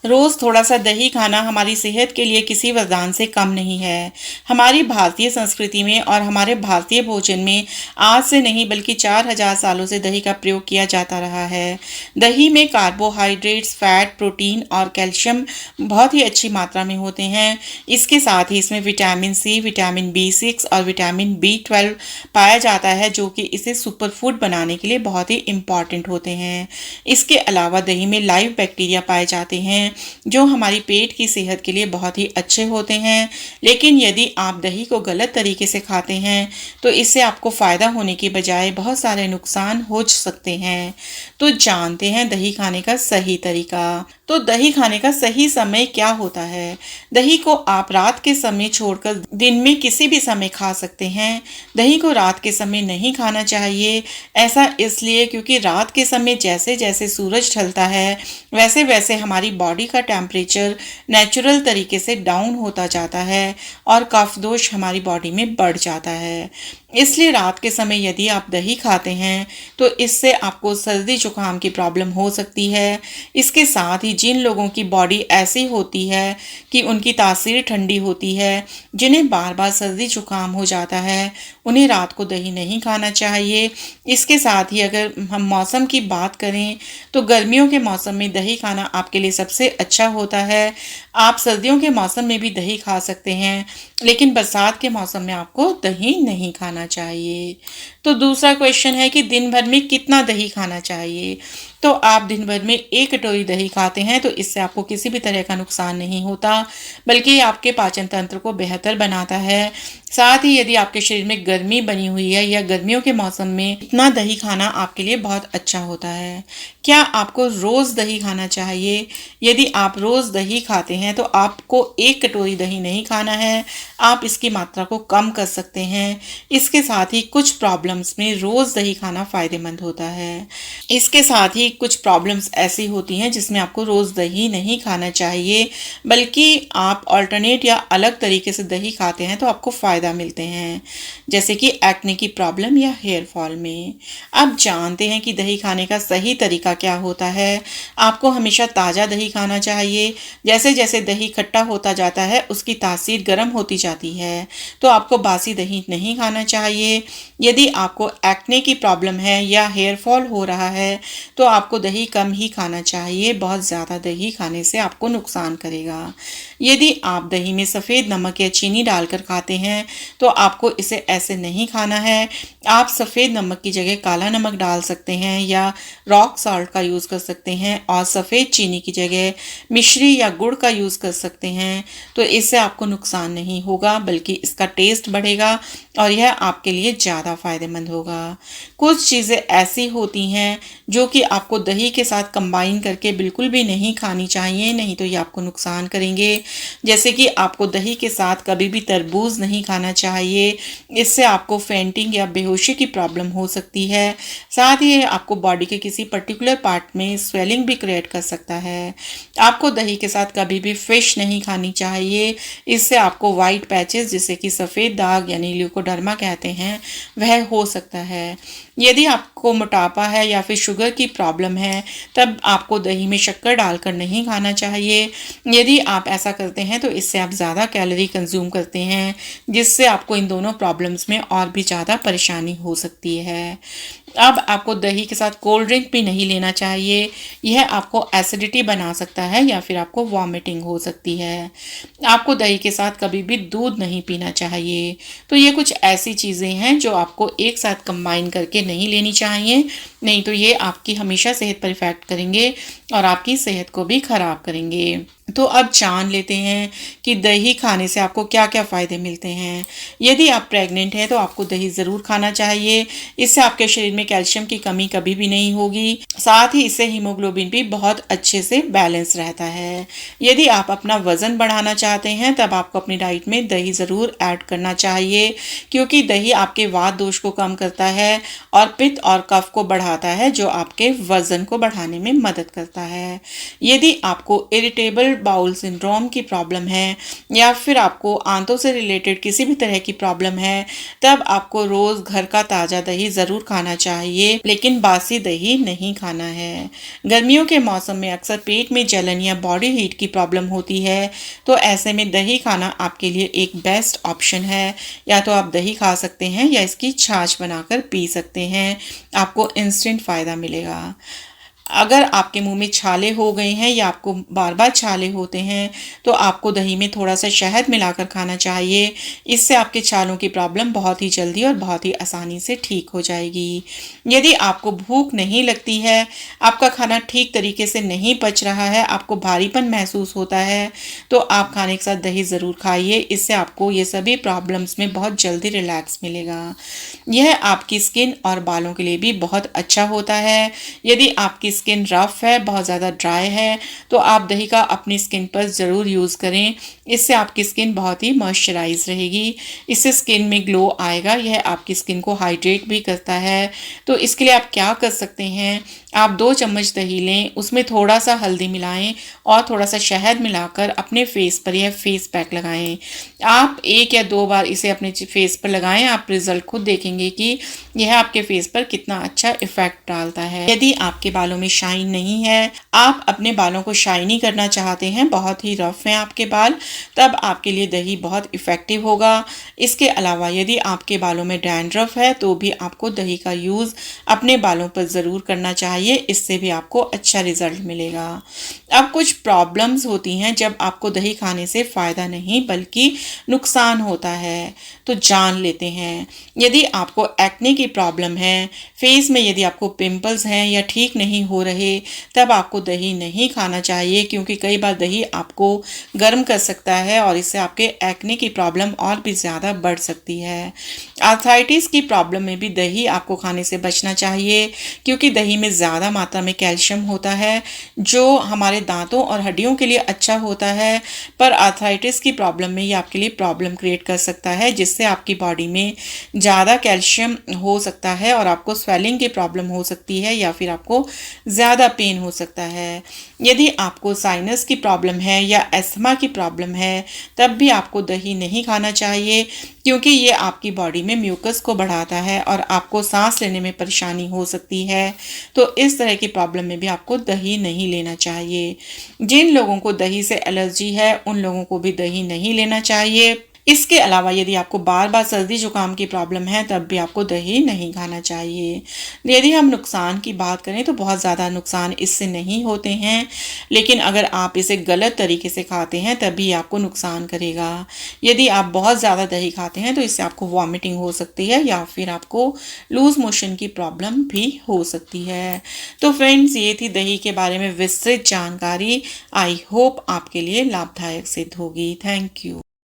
रोज थोड़ा सा दही खाना हमारी सेहत के लिए किसी वरदान से कम नहीं है। हमारी भारतीय संस्कृति में और हमारे भारतीय भोजन में आज से नहीं बल्कि 4000 सालों से दही का प्रयोग किया जाता रहा है। दही में कार्बोहाइड्रेट्स, फैट, प्रोटीन और कैल्शियम बहुत ही अच्छी मात्रा में होते हैं। इसके साथ ही इसमें विटामिन सी, विटामिन B6 और विटामिन B12 पाया जाता है, जो कि इसे सुपर फूड बनाने के लिए बहुत ही इम्पॉर्टेंट होते हैं। इसके अलावा दही में लाइव बैक्टीरिया पाए जाते हैं जो हमारी पेट की सेहत के लिए बहुत ही अच्छे होते हैं। लेकिन यदि आप दही को गलत तरीके से खाते हैं तो इससे आपको फायदा होने की बजाय बहुत सारे नुकसान हो सकते हैं। तो जानते हैं दही खाने का सही तरीका। तो दही खाने का सही समय क्या होता है? दही को आप रात के समय छोड़कर दिन में किसी भी समय खा सकते हैं। दही को रात के समय नहीं खाना चाहिए। ऐसा इसलिए क्योंकि रात के समय जैसे जैसे सूरज ढलता है वैसे वैसे हमारी बॉडी का टेम्परेचर नेचुरल तरीके से डाउन होता जाता है और कफ दोष हमारी बॉडी में बढ़ जाता है। इसलिए रात के समय यदि आप दही खाते हैं तो इससे आपको सर्दी जुकाम की प्रॉब्लम हो सकती है। इसके साथ ही जिन लोगों की बॉडी ऐसी होती है कि उनकी तासीर ठंडी होती है, जिन्हें बार बार सर्दी जुकाम हो जाता है, उन्हें रात को दही नहीं खाना चाहिए। इसके साथ ही अगर हम मौसम की बात करें तो गर्मियों के मौसम में दही खाना आपके लिए सबसे अच्छा होता है। आप सर्दियों के मौसम में भी दही खा सकते हैं, लेकिन बरसात के मौसम में आपको दही नहीं खाना चाहिए। तो दूसरा क्वेश्चन है कि दिन भर में कितना दही खाना चाहिए? तो आप दिन भर में 1 कटोरी दही खाते हैं तो इससे आपको किसी भी तरह का नुकसान नहीं होता, बल्कि आपके पाचन तंत्र को बेहतर बनाता है। साथ ही यदि आपके शरीर में गर्मी बनी हुई है या गर्मियों के मौसम में इतना दही खाना आपके लिए बहुत अच्छा होता है। क्या आपको रोज दही खाना चाहिए? यदि आप रोज दही खाते हैं तो आपको 1 कटोरी दही नहीं खाना है, आप इसकी मात्रा को कम कर सकते हैं। इसके साथ ही कुछ प्रॉब्लम्स में रोज दही खाना फायदेमंद होता है। इसके साथ ही कुछ प्रॉब्लम्स ऐसी होती हैं जिसमें आपको रोज दही नहीं खाना चाहिए, बल्कि आप अल्टरनेट या अलग तरीके से दही खाते हैं तो आपको फायदा मिलते हैं, जैसे कि एक्ने की प्रॉब्लम या हेयर फॉल में। अब जानते हैं कि दही खाने का सही तरीका क्या होता है। आपको हमेशा ताज़ा दही खाना चाहिए। जैसे जैसे दही खट्टा होता जाता है उसकी तासीर गर्म होती जाती है, तो आपको बासी दही नहीं खाना चाहिए। यदि आपको एक्ने की प्रॉब्लम है या हेयर फॉल हो रहा है तो आपको दही कम ही खाना चाहिए। बहुत ज़्यादा दही खाने से आपको नुकसान करेगा। यदि आप दही में सफ़ेद नमक या चीनी डालकर खाते हैं तो आपको इसे ऐसे नहीं खाना है। आप सफ़ेद नमक की जगह काला नमक डाल सकते हैं या रॉक सॉल्ट का यूज़ कर सकते हैं, और सफ़ेद चीनी की जगह मिश्री या गुड़ का यूज़ कर सकते हैं। तो इससे आपको नुकसान नहीं होगा, बल्कि इसका टेस्ट बढ़ेगा और यह आपके लिए ज़्यादा फायदेमंद होगा। कुछ चीज़ें ऐसी होती हैं जो कि आपको दही के साथ कंबाइन करके बिल्कुल भी नहीं खानी चाहिए, नहीं तो ये आपको नुकसान करेंगे। जैसे कि आपको दही के साथ कभी भी तरबूज नहीं खाना चाहिए, इससे आपको फेंटिंग या बेहोशी की प्रॉब्लम हो सकती है। साथ ही आपको बॉडी के किसी पर्टिकुलर पार्ट में स्वेलिंग भी क्रिएट कर सकता है। आपको दही के साथ कभी भी फिश नहीं खानी चाहिए, इससे आपको वाइट पैचेस, जिसे कि सफ़ेद दाग यानी ल्यूकोडर्मा कहते हैं, वह हो सकता है। यदि आपको मोटापा है या फिर शुगर की प्रॉब्लम है तब आपको दही में शक्कर डालकर नहीं खाना चाहिए। यदि आप ऐसा करते हैं तो इससे आप ज़्यादा कैलोरी कंज्यूम करते हैं, जिससे आपको इन दोनों प्रॉब्लम्स में और भी ज़्यादा परेशानी हो सकती है। अब आपको दही के साथ कोल्ड ड्रिंक भी नहीं लेना चाहिए, यह आपको एसिडिटी बना सकता है या फिर आपको वॉमिटिंग हो सकती है। आपको दही के साथ कभी भी दूध नहीं पीना चाहिए। तो ये कुछ ऐसी चीज़ें हैं जो आपको एक साथ कंबाइन करके नहीं लेनी चाहिए, नहीं तो ये आपकी हमेशा सेहत पर इफेक्ट करेंगे और आपकी सेहत को भी खराब करेंगे। तो अब जान लेते हैं कि दही खाने से आपको क्या क्या फ़ायदे मिलते हैं। यदि आप प्रेग्नेंट हैं तो आपको दही ज़रूर खाना चाहिए। इससे आपके शरीर में कैल्शियम की कमी कभी भी नहीं होगी। साथ ही इससे हीमोग्लोबिन भी बहुत अच्छे से बैलेंस रहता है। यदि आप अपना वज़न बढ़ाना चाहते हैं तब आपको अपनी डाइट में दही ज़रूर ऐड करना चाहिए, क्योंकि दही आपके वात दोष को कम करता है और पित्त और कफ को बढ़ाता है, जो आपके वज़न को बढ़ाने में मदद करता है। यदि आपको इरिटेबल बाउल सिंड्रोम की प्रॉब्लम है या फिर आपको आंतों से रिलेटेड किसी भी तरह की प्रॉब्लम है, तब आपको रोज़ घर का ताज़ा दही ज़रूर खाना चाहिए। चाहिए, लेकिन बासी दही नहीं खाना है। गर्मियों के मौसम में अक्सर पेट में जलन या बॉडी हीट की प्रॉब्लम होती है, तो ऐसे में दही खाना आपके लिए एक बेस्ट ऑप्शन है। या तो आप दही खा सकते हैं या इसकी छाछ बनाकर पी सकते हैं, आपको इंस्टेंट फ़ायदा मिलेगा। अगर आपके मुंह में छाले हो गए हैं या आपको बार बार छाले होते हैं, तो आपको दही में थोड़ा सा शहद मिलाकर खाना चाहिए। इससे आपके छालों की प्रॉब्लम बहुत ही जल्दी और बहुत ही आसानी से ठीक हो जाएगी। यदि आपको भूख नहीं लगती है, आपका खाना ठीक तरीके से नहीं पच रहा है, आपको भारीपन महसूस होता है, तो आप खाने के साथ दही ज़रूर खाइए। इससे आपको ये सभी प्रॉब्लम्स में बहुत जल्दी रिलैक्स मिलेगा। यह आपकी स्किन और बालों के लिए भी बहुत अच्छा होता है। यदि आपकी स्किन रफ है, बहुत ज़्यादा ड्राई है, तो आप दही का अपनी स्किन पर ज़रूर यूज़ करें। इससे आपकी स्किन बहुत ही मॉइस्चराइज रहेगी, इससे स्किन में ग्लो आएगा। यह आपकी स्किन को हाइड्रेट भी करता है। तो इसके लिए आप क्या कर सकते हैं, आप 2 चम्मच दही लें, उसमें थोड़ा सा हल्दी मिलाएं और थोड़ा सा शहद मिलाकर अपने फेस पर यह फेस पैक लगाएं। आप 1 या 2 बार इसे अपने फेस पर लगाएं, आप रिजल्ट खुद देखेंगे कि यह आपके फेस पर कितना अच्छा इफेक्ट डालता है। यदि आपके बालों में शाइन नहीं है, आप अपने बालों को शाइनी करना चाहते हैं, बहुत ही रफ हैं आपके बाल, तब आपके लिए दही बहुत इफेक्टिव होगा। इसके अलावा यदि आपके बालों में डैंड्रफ है, तो भी आपको दही का यूज़ अपने बालों पर ज़रूर करना चाहिए, इससे भी आपको अच्छा रिजल्ट मिलेगा। अब कुछ प्रॉब्लम्स होती हैं जब आपको दही खाने से फ़ायदा नहीं बल्कि नुकसान होता है, तो जान लेते हैं। यदि आपको एक्ने की प्रॉब्लम है, फेस में यदि आपको पिंपल्स हैं या ठीक नहीं हो रहे, तब आपको दही नहीं खाना चाहिए, क्योंकि कई बार दही आपको गर्म कर सकता है और इससे आपके एक्ने की प्रॉब्लम और भी ज़्यादा बढ़ सकती है। आर्थराइटिस की प्रॉब्लम में भी दही आपको खाने से बचना चाहिए, क्योंकि दही में ज़्यादा मात्रा में कैल्शियम होता है, जो हमारे दांतों और हड्डियों के लिए अच्छा होता है। पर आर्थराइटिस की प्रॉब्लम में ये आपके लिए प्रॉब्लम क्रिएट कर सकता है, जिससे आपकी बॉडी में ज़्यादा कैल्शियम हो सकता है और आपको स्वेलिंग की प्रॉब्लम हो सकती है या फिर आपको ज़्यादा पेन हो सकता है। यदि आपको साइनस की प्रॉब्लम है या अस्थमा की प्रॉब्लम है, तब भी आपको दही नहीं खाना चाहिए, क्योंकि ये आपकी बॉडी में म्यूकस को बढ़ाता है और आपको सांस लेने में परेशानी हो सकती है। तो इस तरह की प्रॉब्लम में भी आपको दही नहीं लेना चाहिए। जिन लोगों को दही से एलर्जी है, उन लोगों को भी दही नहीं लेना चाहिए। इसके अलावा यदि आपको बार बार सर्दी जुकाम की प्रॉब्लम है, तब भी आपको दही नहीं खाना चाहिए। यदि हम नुकसान की बात करें तो बहुत ज़्यादा नुकसान इससे नहीं होते हैं, लेकिन अगर आप इसे गलत तरीके से खाते हैं तब भी आपको नुकसान करेगा। यदि आप बहुत ज़्यादा दही खाते हैं तो इससे आपको वॉमिटिंग हो सकती है या फिर आपको लूज मोशन की प्रॉब्लम भी हो सकती है। तो फ्रेंड्स, ये थी दही के बारे में विस्तृत जानकारी। आई होप आपके लिए लाभदायक सिद्ध होगी। Thank you.